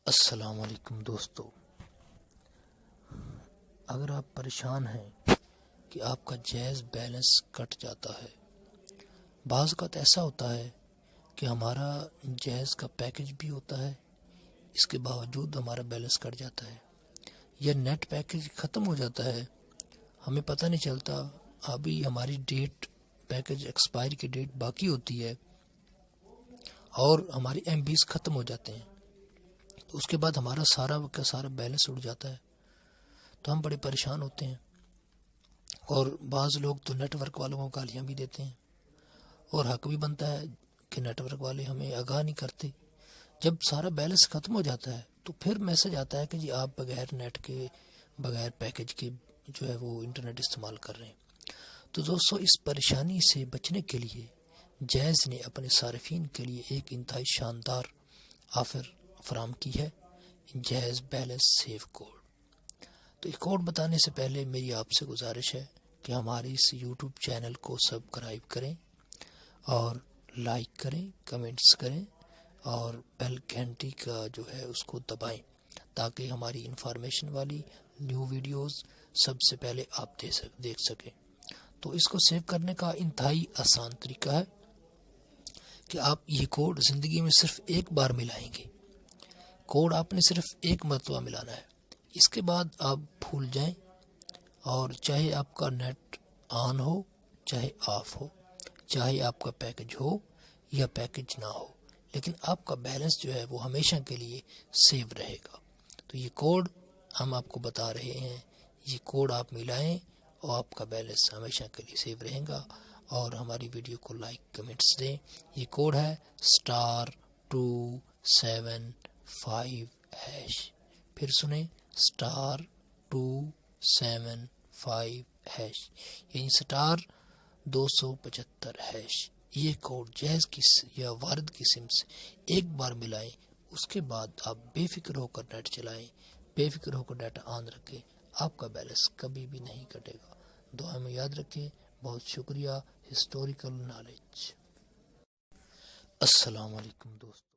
السلام علیکم دوستو، اگر آپ پریشان ہیں کہ آپ کا جائز بیلنس کٹ جاتا ہے، بعض اوقات ایسا ہوتا ہے کہ ہمارا جائز کا پیکج بھی ہوتا ہے، اس کے باوجود ہمارا بیلنس کٹ جاتا ہے، یا نیٹ پیکج ختم ہو جاتا ہے، ہمیں پتہ نہیں چلتا، ابھی ہماری ڈیٹ پیکج ایکسپائر کی ڈیٹ باقی ہوتی ہے اور ہماری ایم بیز ختم ہو جاتے ہیں، تو اس کے بعد ہمارا سارا بیلنس اڑ جاتا ہے، تو ہم بڑے پریشان ہوتے ہیں۔ اور بعض لوگ تو نیٹ ورک والوں کو گالیاں بھی دیتے ہیں، اور حق بھی بنتا ہے کہ نیٹ ورک والے ہمیں آگاہ نہیں کرتے۔ جب سارا بیلنس ختم ہو جاتا ہے تو پھر میسج آتا ہے کہ جی آپ بغیر نیٹ کے، بغیر پیکج کے جو ہے وہ انٹرنیٹ استعمال کر رہے ہیں۔ تو دوستو، اس پریشانی سے بچنے کے لیے جائز نے اپنے صارفین کے لیے ایک انتہائی شاندار آفر فراہم کی ہے، جائز بیلنس سیو کوڈ۔ تو یہ کوڈ بتانے سے پہلے میری آپ سے گزارش ہے کہ ہمارے اس یوٹیوب چینل کو سبسکرائب کریں اور لائک کریں، کمنٹس کریں اور بیل گھنٹی کا جو ہے اس کو دبائیں، تاکہ ہماری انفارمیشن والی نیو ویڈیوز سب سے پہلے آپ دیکھ سکیں۔ تو اس کو سیو کرنے کا انتہائی آسان طریقہ ہے کہ آپ یہ کوڈ زندگی میں صرف ایک بار ملائیں گے۔ کوڈ آپ نے صرف ایک مرتبہ ملانا ہے، اس کے بعد آپ بھول جائیں، اور چاہے آپ کا نیٹ آن ہو چاہے آف ہو، چاہے آپ کا پیکج ہو یا پیکج نہ ہو، لیکن آپ کا بیلنس جو ہے وہ ہمیشہ کے لیے سیو رہے گا۔ تو یہ کوڈ ہم آپ کو بتا رہے ہیں، یہ کوڈ آپ ملائیں اور آپ کا بیلنس ہمیشہ کے لیے سیو رہے گا، اور ہماری ویڈیو کو لائک کمنٹس دیں۔ یہ کوڈ ہے *275#، پھر سنیں *275#، یعنی *275#۔ یہ کوڈ جائز کی یا وارد کی سم سے ایک بار ملائیں، اس کے بعد آپ بے فکر ہو کر نیٹ چلائیں، بے فکر ہو کر ڈاٹا آن رکھیں، آپ کا بیلنس کبھی بھی نہیں کٹے گا۔ دعا میں یاد رکھیں۔ بہت شکریہ۔ Historical knowledge. السلام علیکم دوست۔